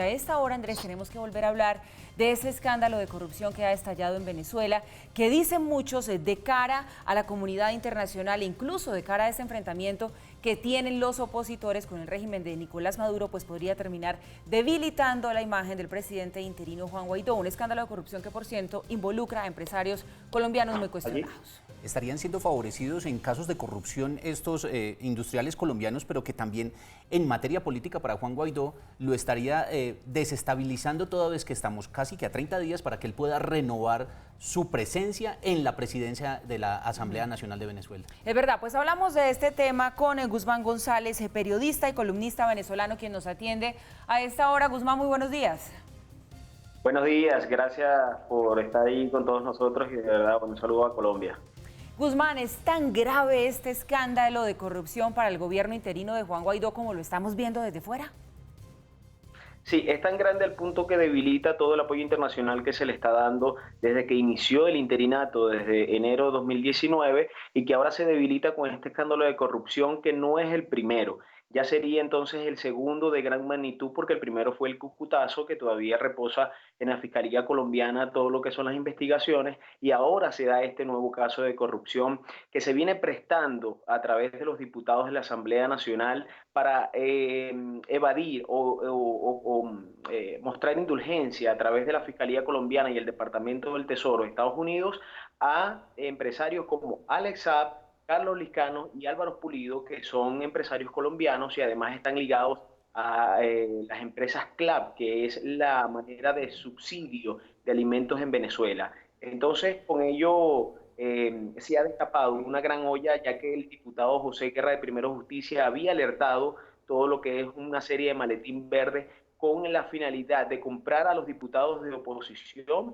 A esta hora, Andrés, tenemos que volver a hablar de ese escándalo de corrupción que ha estallado en Venezuela, que dicen muchos de cara a la comunidad internacional, incluso de cara a ese enfrentamiento que tienen los opositores con el régimen de Nicolás Maduro, pues podría terminar debilitando la imagen del presidente interino Juan Guaidó. Un escándalo de corrupción que, por cierto, involucra a empresarios colombianos muy cuestionados. Estarían siendo favorecidos en casos de corrupción estos industriales colombianos, pero que también en materia política para Juan Guaidó lo estaría desestabilizando toda vez que estamos casi que a 30 días para que él pueda renovar su presencia en la presidencia de la Asamblea Nacional de Venezuela. Es verdad, pues hablamos de este tema con Guzmán González, periodista y columnista venezolano, quien nos atiende a esta hora. Guzmán, muy buenos días. Buenos días, gracias por estar ahí con todos nosotros y de verdad un saludo a Colombia. Guzmán, ¿es tan grave este escándalo de corrupción para el gobierno interino de Juan Guaidó como lo estamos viendo desde fuera? Sí, es tan grande el punto que debilita todo el apoyo internacional que se le está dando desde que inició el interinato, desde enero de 2019, y que ahora se debilita con este escándalo de corrupción que no es el primero. Ya sería entonces el segundo de gran magnitud, porque el primero fue el Cúcutazo, que todavía reposa en la Fiscalía colombiana todo lo que son las investigaciones, y ahora se da este nuevo caso de corrupción que se viene prestando a través de los diputados de la Asamblea Nacional para evadir o mostrar indulgencia a través de la Fiscalía colombiana y el Departamento del Tesoro de Estados Unidos a empresarios como Alex Saab, Carlos Liscano y Álvaro Pulido, que son empresarios colombianos y además están ligados a las empresas CLAP, que es la manera de subsidio de alimentos en Venezuela. Entonces, con ello se ha destapado una gran olla, ya que el diputado José Guerra de Primero Justicia había alertado todo lo que es una serie de maletín verde con la finalidad de comprar a los diputados de oposición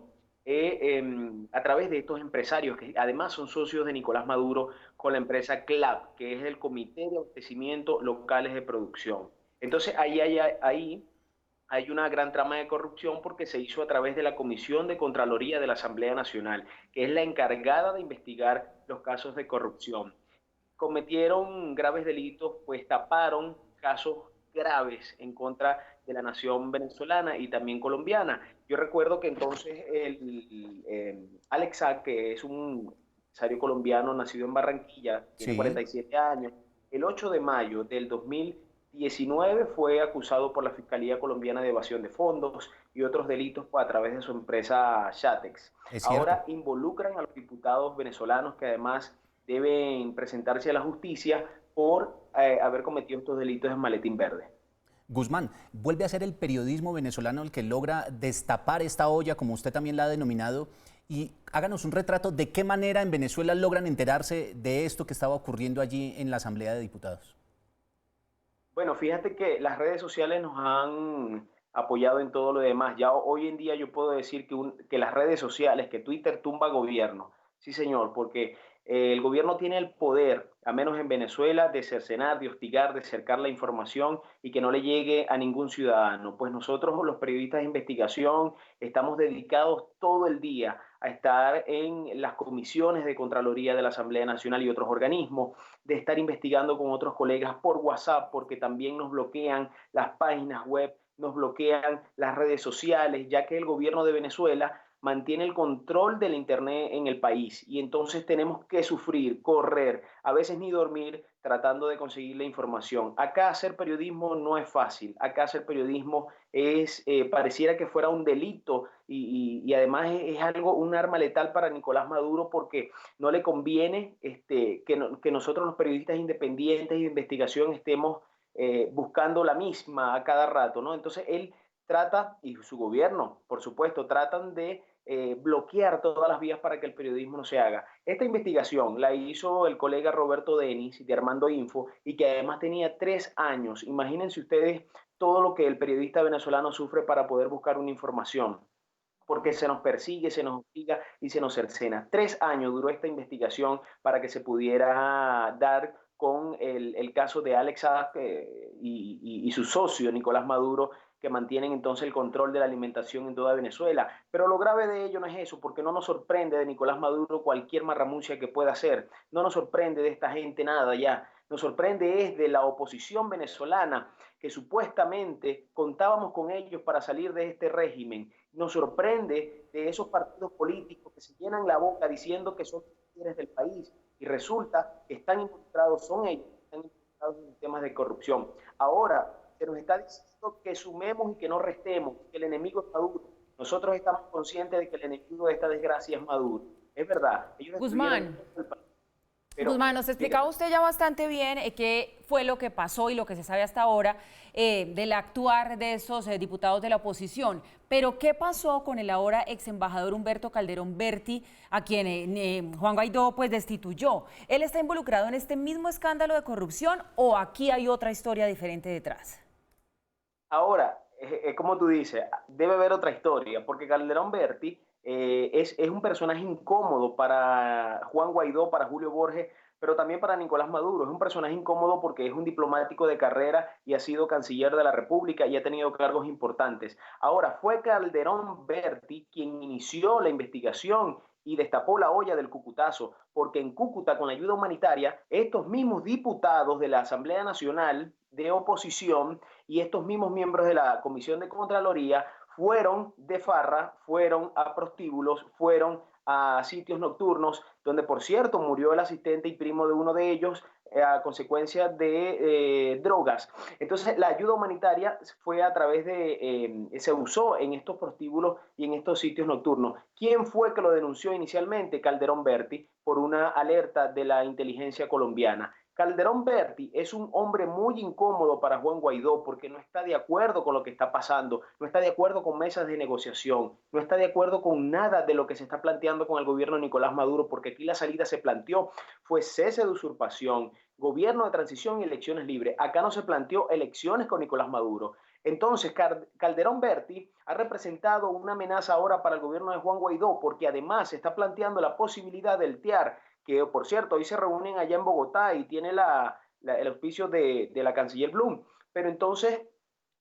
a través de estos empresarios que además son socios de Nicolás Maduro con la empresa CLAP, que es el Comité de Abastecimiento Locales de Producción. Entonces ahí hay una gran trama de corrupción porque se hizo a través de la Comisión de Contraloría de la Asamblea Nacional, que es la encargada de investigar los casos de corrupción. Cometieron graves delitos, pues taparon casos graves en contra de la nación venezolana y también colombiana. Yo recuerdo que entonces Alex Saab, que es un empresario colombiano nacido en Barranquilla, tiene Sí. 47 años, el 8 de mayo del 2019 fue acusado por la Fiscalía Colombiana de evasión de fondos y otros delitos a través de su empresa Shatex. Es cierto. Ahora involucran a los diputados venezolanos que además deben presentarse a la justicia por haber cometido estos delitos en maletín verde. Guzmán, vuelve a ser el periodismo venezolano el que logra destapar esta olla, como usted también la ha denominado, y háganos un retrato de qué manera en Venezuela logran enterarse de esto que estaba ocurriendo allí en la Asamblea de Diputados. Bueno, fíjate que las redes sociales nos han apoyado en todo lo demás. Ya hoy en día yo puedo decir que las redes sociales, que Twitter tumba gobierno. Sí, señor, porque el gobierno tiene el poder, a menos en Venezuela, de cercenar, de hostigar, de cercar la información y que no le llegue a ningún ciudadano. Pues nosotros, los periodistas de investigación, estamos dedicados todo el día a estar en las comisiones de Contraloría de la Asamblea Nacional y otros organismos, de estar investigando con otros colegas por WhatsApp, porque también nos bloquean las páginas web, nos bloquean las redes sociales, ya que el gobierno de Venezuela mantiene el control del Internet en el país y entonces tenemos que sufrir, correr, a veces ni dormir tratando de conseguir la información. Acá hacer periodismo no es fácil, acá hacer periodismo pareciera que fuera un delito y además es algo, un arma letal para Nicolás Maduro porque no le conviene que nosotros los periodistas independientes y de investigación estemos buscando la misma a cada rato, ¿no? Entonces él trata, y su gobierno, por supuesto, tratan de bloquear todas las vías para que el periodismo no se haga. Esta investigación la hizo el colega Roberto Denis de Armando Info y que además tenía 3 años. Imagínense ustedes todo lo que el periodista venezolano sufre para poder buscar una información porque se nos persigue, se nos hostiga y se nos cercena. 3 años duró esta investigación para que se pudiera dar con el caso de Alex Saab y su socio Nicolás Maduro, que mantienen entonces el control de la alimentación en toda Venezuela. Pero lo grave de ello no es eso, porque no nos sorprende de Nicolás Maduro cualquier marramucia que pueda hacer, no nos sorprende de esta gente nada ya. nos sorprende es de la oposición venezolana, que supuestamente contábamos con ellos para salir de este régimen. Nos sorprende de esos partidos políticos que se llenan la boca diciendo que son líderes del país y resulta que están involucrados, son ellos que están involucrados en temas de corrupción. Ahora se nos está diciendo que sumemos y que no restemos, que el enemigo es Maduro. Nosotros estamos conscientes de que el enemigo de esta desgracia es Maduro. Es verdad. Ellos Guzmán. Pero, Guzmán, nos explicaba usted ya bastante bien qué fue lo que pasó y lo que se sabe hasta ahora del actuar de esos diputados de la oposición. Pero, ¿qué pasó con el ahora ex embajador Humberto Calderón Berti, a quien Juan Guaidó pues destituyó? ¿Él está involucrado en este mismo escándalo de corrupción o aquí hay otra historia diferente detrás? Ahora, como tú dices, debe haber otra historia, porque Calderón Berti es un personaje incómodo para Juan Guaidó, para Julio Borges, pero también para Nicolás Maduro. Es un personaje incómodo porque es un diplomático de carrera y ha sido canciller de la República y ha tenido cargos importantes. Ahora, fue Calderón Berti quien inició la investigación y destapó la olla del Cucutazo, porque en Cúcuta, con la ayuda humanitaria, estos mismos diputados de la Asamblea Nacional de Oposición y estos mismos miembros de la Comisión de Contraloría fueron de farra, fueron a prostíbulos, fueron a sitios nocturnos, donde por cierto murió el asistente y primo de uno de ellos a consecuencia de drogas. Entonces la ayuda humanitaria fue a través se usó en estos prostíbulos y en estos sitios nocturnos. ¿Quién fue que lo denunció inicialmente? Calderón Berti, por una alerta de la inteligencia colombiana. Calderón Berti es un hombre muy incómodo para Juan Guaidó porque no está de acuerdo con lo que está pasando, no está de acuerdo con mesas de negociación, no está de acuerdo con nada de lo que se está planteando con el gobierno de Nicolás Maduro, porque aquí la salida se planteó, fue cese de usurpación, gobierno de transición y elecciones libres. Acá no se planteó elecciones con Nicolás Maduro. Entonces, Calderón Berti ha representado una amenaza ahora para el gobierno de Juan Guaidó, porque además se está planteando la posibilidad del TEAR, que por cierto hoy se reúnen allá en Bogotá y tiene el auspicio de la canciller Blum. Pero entonces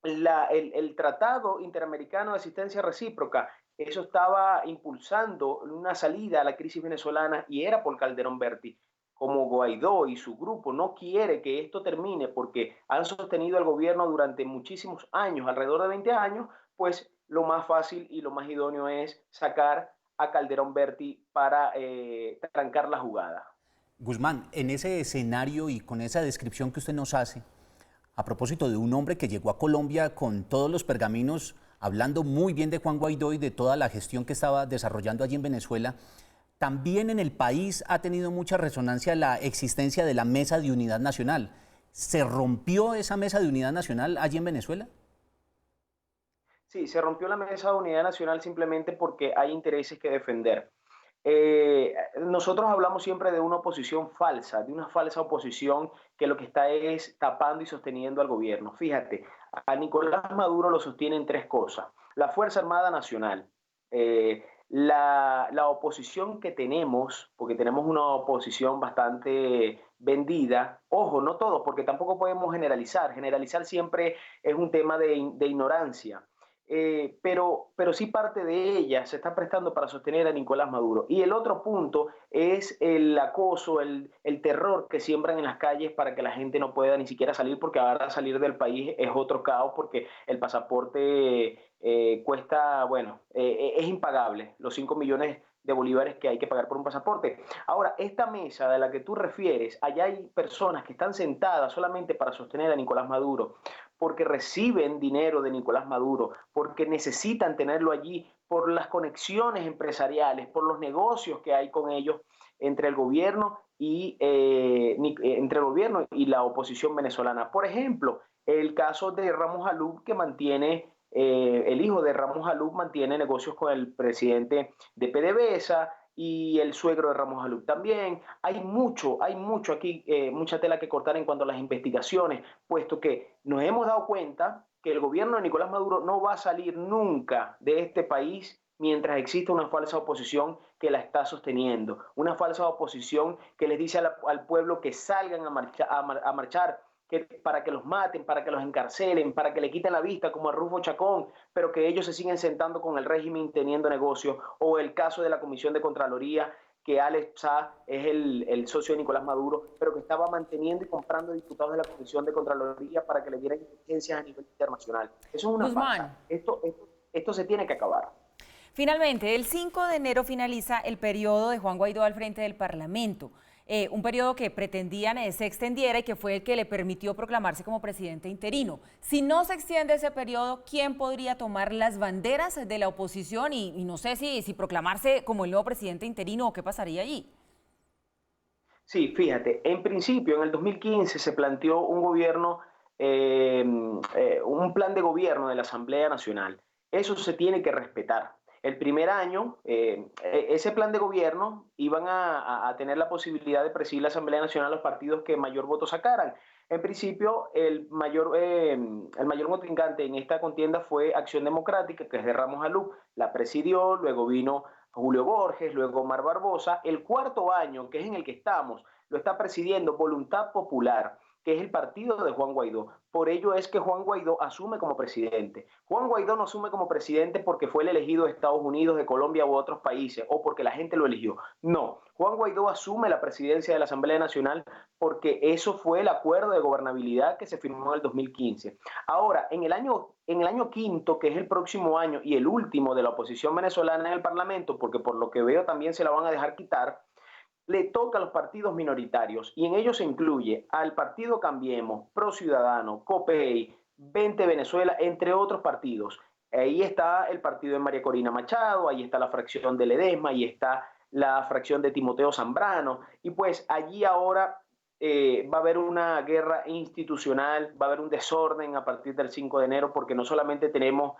el Tratado Interamericano de Asistencia Recíproca, eso estaba impulsando una salida a la crisis venezolana y era por Calderón Berti. Como Guaidó y su grupo no quiere que esto termine porque han sostenido al gobierno durante muchísimos años, alrededor de 20 años, pues lo más fácil y lo más idóneo es sacar a Calderón Berti para trancar la jugada. Guzmán, en ese escenario y con esa descripción que usted nos hace, a propósito de un hombre que llegó a Colombia con todos los pergaminos, hablando muy bien de Juan Guaidó y de toda la gestión que estaba desarrollando allí en Venezuela, también en el país ha tenido mucha resonancia la existencia de la Mesa de Unidad Nacional. ¿Se rompió esa Mesa de Unidad Nacional allí en Venezuela? Sí, se rompió la Mesa de Unidad Nacional simplemente porque hay intereses que defender. Nosotros hablamos siempre de una oposición falsa, de una falsa oposición que lo que está es tapando y sosteniendo al gobierno. Fíjate, a Nicolás Maduro lo sostienen tres cosas. La Fuerza Armada Nacional, la oposición que tenemos, porque tenemos una oposición bastante vendida, ojo, no todos, porque tampoco podemos generalizar siempre es un tema de ignorancia. Pero sí parte de ella se está prestando para sostener a Nicolás Maduro. Y el otro punto es el acoso, el terror que siembran en las calles para que la gente no pueda ni siquiera salir, porque ahora salir del país es otro caos, porque el pasaporte cuesta, bueno, es impagable, los 5 millones de bolívares que hay que pagar por un pasaporte. Ahora, esta mesa de la que tú refieres, allá hay personas que están sentadas solamente para sostener a Nicolás Maduro, porque reciben dinero de Nicolás Maduro, porque necesitan tenerlo allí por las conexiones empresariales, por los negocios que hay con ellos entre el gobierno y la oposición venezolana. Por ejemplo, el caso de Ramos Alub, que mantiene el hijo de Ramos Alub mantiene negocios con el presidente de PDVSA y el suegro de Ramos Alub también. Hay mucho aquí, mucha tela que cortar en cuanto a las investigaciones, puesto que nos hemos dado cuenta que el gobierno de Nicolás Maduro no va a salir nunca de este país mientras exista una falsa oposición que la está sosteniendo, una falsa oposición que les dice al pueblo que salgan a marchar, para que los maten, para que los encarcelen, para que le quiten la vista como a Rufo Chacón, pero que ellos se siguen sentando con el régimen teniendo negocios, o el caso de la Comisión de Contraloría, que Alex Saab es el socio de Nicolás Maduro, pero que estaba manteniendo y comprando diputados de la Comisión de Contraloría para que le dieran inteligencias a nivel internacional. Eso es una farsa. Esto se tiene que acabar. Finalmente, el 5 de enero finaliza el periodo de Juan Guaidó al frente del Parlamento. Un periodo que pretendían se extendiera y que fue el que le permitió proclamarse como presidente interino. Si no se extiende ese periodo, ¿quién podría tomar las banderas de la oposición y no sé si proclamarse como el nuevo presidente interino o qué pasaría allí? Sí, fíjate, en principio en el 2015 se planteó un gobierno, un plan de gobierno de la Asamblea Nacional. Eso se tiene que respetar. El primer año, ese plan de gobierno iban a tener la posibilidad de presidir la Asamblea Nacional los partidos que mayor voto sacaran. En principio, el mayor contrincante en esta contienda fue Acción Democrática, que es de Ramos Alú. La presidió, luego vino Julio Borges, luego Omar Barbosa. El cuarto año, que es en el que estamos, lo está presidiendo Voluntad Popular, que es el partido de Juan Guaidó. Por ello es que Juan Guaidó asume como presidente. Juan Guaidó no asume como presidente porque fue el elegido de Estados Unidos, de Colombia u otros países, o porque la gente lo eligió. No, Juan Guaidó asume la presidencia de la Asamblea Nacional porque eso fue el acuerdo de gobernabilidad que se firmó en el 2015. Ahora, en el año quinto, que es el próximo año y el último de la oposición venezolana en el Parlamento, porque por lo que veo también se la van a dejar quitar, le toca a los partidos minoritarios y en ellos se incluye al Partido Cambiemos, Pro Ciudadano, COPEI, 20 Venezuela, entre otros partidos. Ahí está el partido de María Corina Machado, ahí está la fracción de Ledesma, ahí está la fracción de Timoteo Zambrano, y pues allí ahora va a haber una guerra institucional, va a haber un desorden a partir del 5 de enero, porque no solamente tenemos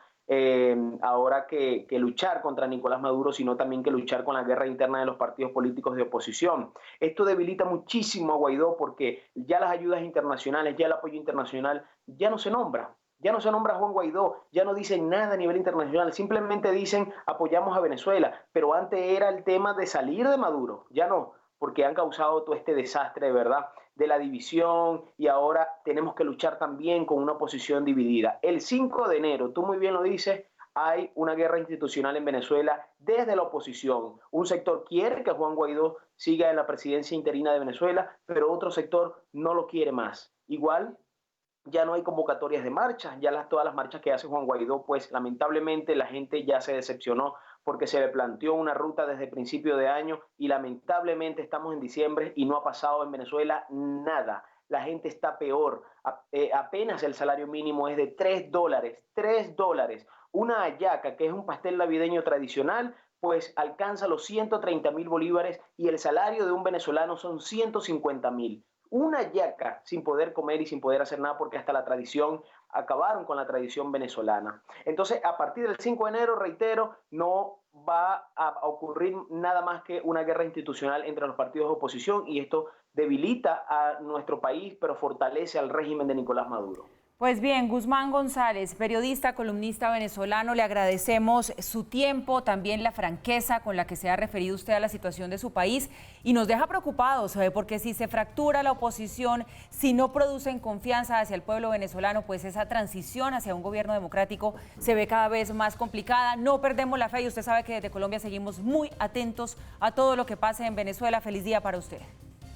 ahora que luchar contra Nicolás Maduro, sino también que luchar con la guerra interna de los partidos políticos de oposición. Esto debilita muchísimo a Guaidó porque ya las ayudas internacionales, ya el apoyo internacional ya no se nombra. Ya no se nombra a Juan Guaidó, ya no dicen nada a nivel internacional, simplemente dicen apoyamos a Venezuela, pero antes era el tema de salir de Maduro, ya no, porque han causado todo este desastre, de verdad, de la división, y ahora tenemos que luchar también con una oposición dividida. El 5 de enero, tú muy bien lo dices, hay una guerra institucional en Venezuela desde la oposición. Un sector quiere que Juan Guaidó siga en la presidencia interina de Venezuela, pero otro sector no lo quiere más. Igual, ya no hay convocatorias de marchas, ya todas las marchas que hace Juan Guaidó, pues lamentablemente la gente ya se decepcionó porque se le planteó una ruta desde principio de año y lamentablemente estamos en diciembre y no ha pasado en Venezuela nada. La gente está peor, apenas el salario mínimo es de $3, $3. Una hallaca, que es un pastel navideño tradicional, pues alcanza los 130.000 bolívares y el salario de un venezolano son 150.000. Una hallaca sin poder comer y sin poder hacer nada porque hasta la tradición, acabaron con la tradición venezolana. Entonces, a partir del 5 de enero, reitero, no va a ocurrir nada más que una guerra institucional entre los partidos de oposición y esto debilita a nuestro país, pero fortalece al régimen de Nicolás Maduro. Pues bien, Guzmán González, periodista, columnista venezolano, le agradecemos su tiempo, también la franqueza con la que se ha referido usted a la situación de su país y nos deja preocupados, porque si se fractura la oposición, si no producen confianza hacia el pueblo venezolano, pues esa transición hacia un gobierno democrático se ve cada vez más complicada. No perdemos la fe y usted sabe que desde Colombia seguimos muy atentos a todo lo que pase en Venezuela. Feliz día para usted.